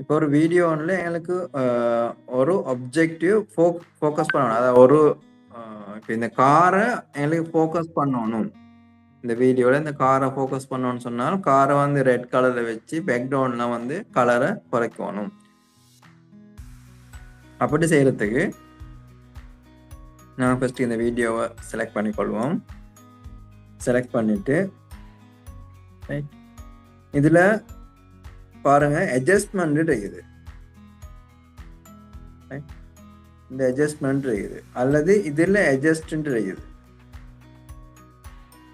இப்போ ஒரு வீடியோல எங்களுக்கு ஒரு ஆப்ஜெக்டிவ் ஃபோக்கஸ் பண்ணணும். அதாவது ஒரு இப்போ இந்த காரை எங்களுக்கு ஃபோக்கஸ் பண்ணணும். இந்த வீடியோல இந்த காரை ஃபோக்கஸ் பண்ணணும்னு சொன்னால் காரை வந்து ரெட் கலர்ல வச்சு பேக்ரவுண்ட்ல வந்து கலரை குறைக்கணும். அப்படி செய்யறதுக்கு நான் ஃபர்ஸ்ட் இந்த வீடியோவை செலக்ட் பண்ணிக்கொள்வோம். செலக்ட் பண்ணிட்டு இதுல பாருங்க அட்ஜஸ்ட்மெண்ட் இருக்குது. இந்த அட்ஜஸ்ட்மெண்ட் இருக்குது அல்லது இதுல அட்ஜஸ்ட் இருக்குது.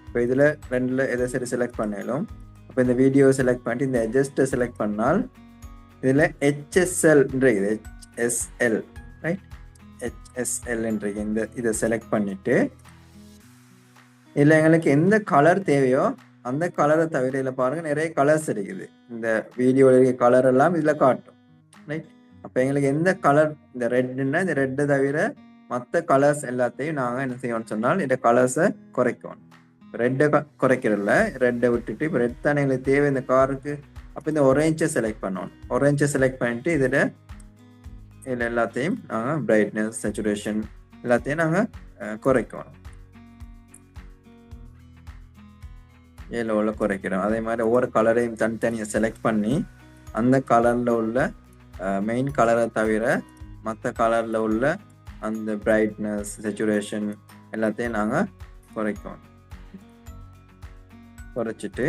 இப்போ இதுல ரெண்டுல எதை சரி செலக்ட் பண்ணாலும் அப்போ இந்த வீடியோ செலக்ட் பண்ணிட்டு இந்த அட்ஜஸ்ட்டை செலக்ட் பண்ணால் இதுல HSL இருக்குது. HSL ரைட், HSL இந்த இதை செலக்ட் பண்ணிட்டு இதுல எங்களுக்கு எந்த கலர் தேவையோ அந்த கலரை தவிர இதுல பாருங்க நிறைய கலர்ஸ் இருக்குது. இந்த வீடியோல இருக்க கலர் எல்லாம் இதுல காட்டும். ரைட், அப்ப எங்களுக்கு எந்த கலர் இந்த ரெட்னா இந்த ரெட்டை தவிர மற்ற கலர்ஸ் எல்லாத்தையும் நாங்க என்ன செய்யணும்னு சொன்னால் இந்த கலர்ஸை குறைக்கணும். ரெட்டை குறைக்கிறதில்ல, ரெட்டை விட்டுட்டு இப்போ ரெட் தானே எங்களுக்கு தேவை இந்த காருக்கு. அப்போ இந்த ஒரேஞ்சை செலக்ட் பண்ணணும். ஒரேஞ்சை செலக்ட் பண்ணிட்டு இதில் எல்லாத்தையும் நாங்கள் பிரைட்னஸ், சேச்சுரேஷன் எல்லாத்தையும் நாங்கள் குறைக்கணும். ஏலோவில் குறைக்கிறோம். அதே மாதிரி ஒவ்வொரு கலரையும் தனித்தனியாக செலக்ட் பண்ணி அந்த கலரில் உள்ள மெயின் கலரை தவிர மற்ற கலரில் உள்ள அந்த பிரைட்னஸ், சேச்சுரேஷன் எல்லாத்தையும் நாங்கள் குறைக்கணும். குறைச்சிட்டு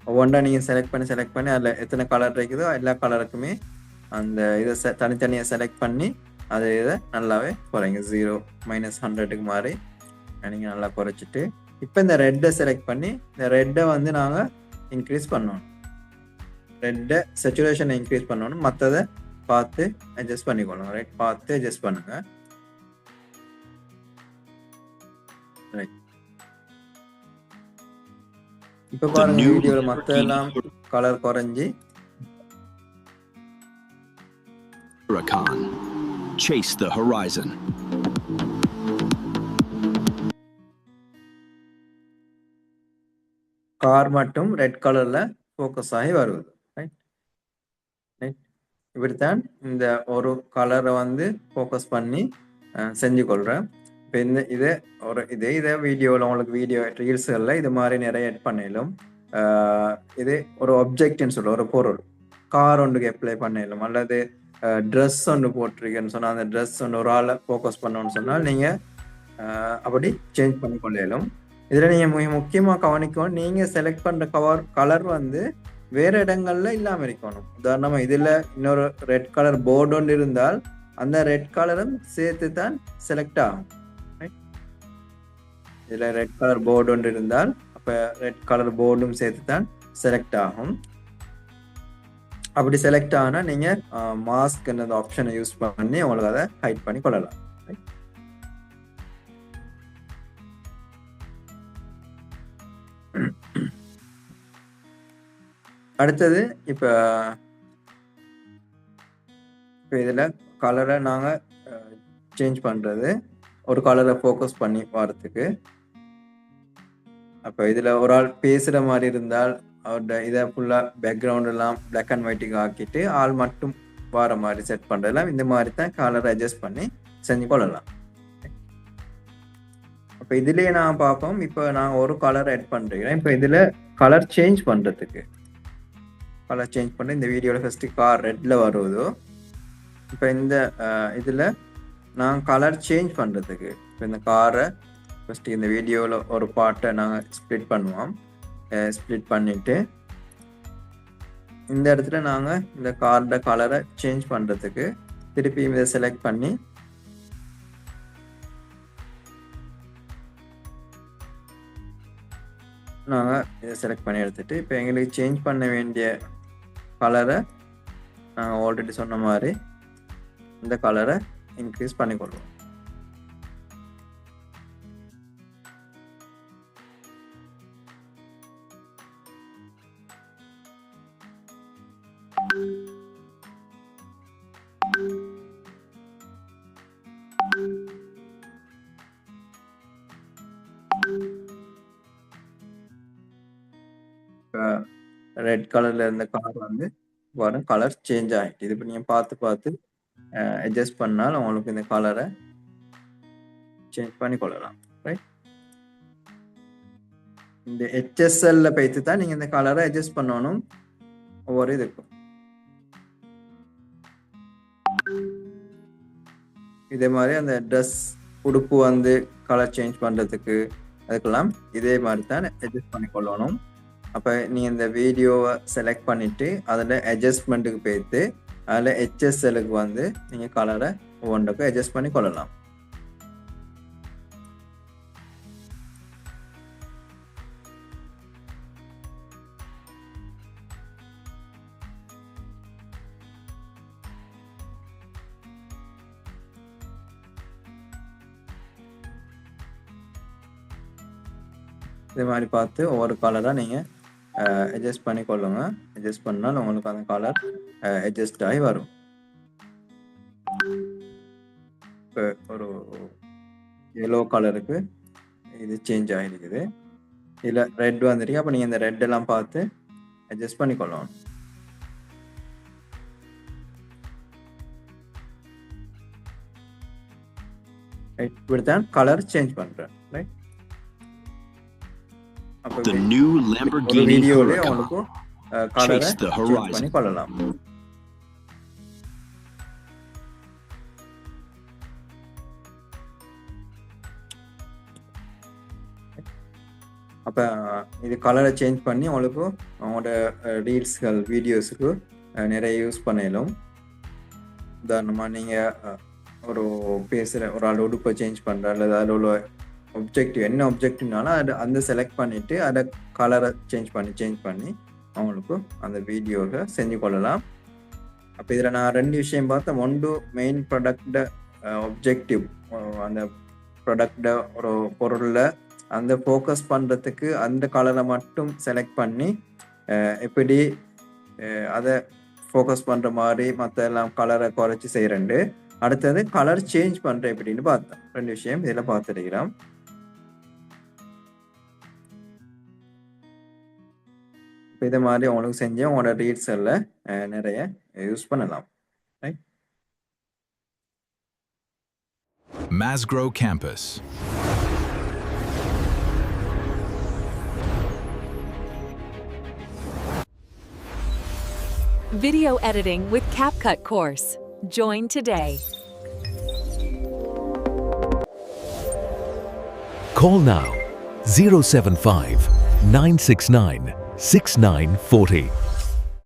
ஒவ்வொன்றா நீங்கள் செலக்ட் பண்ணி அதில் எத்தனை கலர் இருக்குதோ எல்லா கலருக்குமே அந்த இதை தனித்தனியாக செலக்ட் பண்ணி அதை இதை நல்லாவே குறைங்க. 0 -100க்கு மாதிரி நீங்கள் நல்லா குறைச்சிட்டு இப்போ இந்த ரெட்டை செலக்ட் பண்ணி இந்த ரெட்டை வந்து நாங்கள் இன்க்ரீஸ் பண்ணணும். ரெட்டை சேச்சுரேஷனை இன்க்ரீஸ் பண்ணணும். மற்றதை பார்த்து அட்ஜஸ்ட் பண்ணிக்கொள்ளுங்க. ரைட், பார்த்து அட்ஜஸ்ட் பண்ணுங்க. ரைட், இப்போ பாருங்க வீடியோவில் மற்ற எல்லாம் கலர் குறைஞ்சி Chase the horizon. கார் மட்டும் ரெட் கலர்ல ஃபோக்கஸ் ஆகி வருது. ரைட், ரைட், இப்படித்தான் இந்த ஒரு கலரை வந்து ஃபோக்கஸ் பண்ணி செஞ்சு கொள்றேன். இப்போ இதே வீடியோவில் உங்களுக்கு வீடியோ ரீல்ஸ்களில் இது மாதிரி நிறைய எட் பண்ணிடும். இது ஒரு ஆப்ஜெக்ட்னு சொல்ல ஒரு பொருள் கார் ஒன்றுக்கு அப்ளை பண்ணிடலாம். அல்லது ட்ரெஸ் ஒன்று போட்டிருக்கேன்னு சொன்னால் அந்த ட்ரெஸ் ஒன்று ஒரு ஆளை ஃபோக்கஸ் பண்ணணும்னு சொன்னால் நீங்கள் அப்படி சேஞ்ச் பண்ணி கொள்ளையிலும். இதில் நீங்கள் மிக முக்கியமாக கவனிக்கணும், நீங்கள் செலக்ட் பண்ணுற கலர் வந்து வேறு இடங்கள்ல இல்லாமல் இருக்கணும். உதாரணமாக இதில் இன்னொரு ரெட் கலர் போர்டு ஒன்று இருந்தால் அந்த ரெட் கலரும் சேர்த்து தான் செலக்ட் ஆகும். இதில் ரெட் கலர் போர்டு ஒன்று இருந்தால் அப்போ ரெட் கலர் போர்டும் சேர்த்து தான் செலக்ட் ஆகும். அப்படி செலக்ட் ஆனால் நீங்கள் மாஸ்க் அந்த ஆப்ஷனை யூஸ் பண்ணி உங்களுக்கு அதை ஹைட் பண்ணி கொள்ளலாம். அடுத்தது இப்போ இதில் கலரை நாங்கள் சேஞ்ச் பண்ணுறது ஒரு கலரை ஃபோக்கஸ் பண்ணி வரத்துக்கு. அப்போ இதில் ஒரு ஆள் பேசுகிற மாதிரி இருந்தால் அவரோட இதை ஃபுல்லாக பேக்ரவுண்ட் எல்லாம் பிளாக் அண்ட் ஒயிட்டுக்கு ஆக்கிட்டு ஆள் மட்டும் வர மாதிரி செட் பண்ணுறதுலாம் இந்த மாதிரி தான் கலரை அட்ஜஸ்ட் பண்ணி செஞ்சு கொள்ளலாம். அப்போ இதுலேயே நான் பார்ப்போம். இப்போ நான் ஒரு கலர் ஆட் பண்ணுறேன். இப்போ இதில் கலர் சேஞ்ச் பண்ணுறதுக்கு கலர் சேஞ்ச் பண்ண இந்த வீடியோவில் ஃபஸ்ட்டு கார் ரெட்டில் வருவதோ இப்போ இந்த இதில் நான் கலர் சேஞ்ச் பண்ணுறதுக்கு இப்போ இந்த காரை ஃபஸ்ட்டு இந்த வீடியோவில் ஒரு பார்ட்டை நாங்கள் ஸ்ப்ளிட் பண்ணுவோம். ஸ்ப்ளிட் பண்ணிவிட்டு இந்த இடத்துல நாங்கள் இந்த காரோட கலரை சேஞ்ச் பண்ணுறதுக்கு திருப்பி இதை செலக்ட் பண்ணி நாங்கள் இதை செலக்ட் பண்ணி எடுத்துகிட்டு இப்போ எங்களுக்கு சேஞ்ச் பண்ண வேண்டிய கலரை நாங்கள் ஆல்ரெடி சொன்ன மாதிரி இந்த கலரை இன்க்ரீஸ் பண்ணிக்கொள்வோம். ரெட் கலர்ல இருந்த கார் வந்து வரும் கலர் சேஞ்ச் ஆகிட்டு. இது இப்போ நீங்கள் பார்த்து அட்ஜஸ்ட் பண்ணால் உங்களுக்கு இந்த கலரை சேஞ்ச் பண்ணி கொள்ளலாம். ரைட், இந்த HSL போய்த்து தான் நீங்கள் இந்த கலரை அட்ஜஸ்ட் பண்ணணும் ஒவ்வொரு இதுக்கும். இதே மாதிரி அந்த ட்ரெஸ் உடுப்பு வந்து கலர் சேஞ்ச் பண்ணுறதுக்கு அதுக்கெல்லாம் இதே மாதிரி தான் அட்ஜஸ்ட் பண்ணி கொள்ளணும். அப்போ நீங்கள் இந்த வீடியோவை செலக்ட் பண்ணிவிட்டு அதில் அட்ஜஸ்ட்மெண்ட்டுக்கு போய்த்து அதில் HSLக்கு வந்து நீங்கள் கலரை ஒவ்வொன்றுக்கும் அட்ஜஸ்ட் பண்ணி கொள்ளலாம். இதே மாதிரி பார்த்து ஒவ்வொரு கலராக நீங்கள் அட்ஜஸ்ட் பண்ணி கொள்ளுங்க. அட்ஜஸ்ட் பண்ணால் உங்களுக்கு அந்த கலர் அட்ஜஸ்ட் ஆகி வரும். இப்போ ஒரு எல்லோ கலருக்கு இது சேஞ்ச் ஆகிருக்குது. இதில் ரெட் வந்துருக்கு. அப்போ நீங்கள் இந்த ரெட் எல்லாம் பார்த்து அட்ஜஸ்ட் பண்ணி கொள்ளணும். ரைட், இப்படித்தான் கலர் சேஞ்ச் பண்ணுறேன். Right, The new Lamborghini Huracan. Chase the horizon. பண்ணி கொள்ளலாம். அப்போ இது கலரை சேஞ்ச் பண்ணி உங்களுக்கு உங்களோட ரீல்ஸ்கள் வீடியோஸுக்கு நிறைய யூஸ் பண்ணலும். உதாரணமாக நீங்கள் ஒரு பேசுகிற ஒரு ஆள் உடுப்பை சேஞ்ச் பண்ணுற அல்லது அதில் உள்ள ஒப்ஜெக்டிவ் என்ன ஒப்ஜெக்டிவ்னாலும் அது அந்த செலக்ட் பண்ணிவிட்டு அதை கலரை சேஞ்ச் பண்ணி அவங்களுக்கு அந்த வீடியோவை செஞ்சு கொள்ளலாம். அப்போ இதில் நான் 2 விஷயம் பார்த்தேன். ஒன்று மெயின் ப்ராடக்ட ஒப்ஜெக்டிவ், அந்த ப்ராடக்ட ஒரு பொருளில் அந்த ஃபோக்கஸ் பண்ணுறதுக்கு அந்த கலரை மட்டும் செலக்ட் பண்ணி எப்படி அதை ஃபோக்கஸ் பண்ணுற மாதிரி மற்ற எல்லாம் கலரை குறைச்சி செய்கிறேன். அடுத்தது கலர் சேஞ்ச் பண்ணுறேன் எப்படின்னு பார்த்தேன். 2 விஷயம் இதில் பார்த்துருக்கிறோம். இப்போ இதை மாதிரி உங்களுக்கு செஞ்சு உங்களோட ரீல்ஸில் நிறைய யூஸ் பண்ணலாம். Right, Masgrow Campus. Video editing with CapCut course. Join today. Call now 075 969 6940.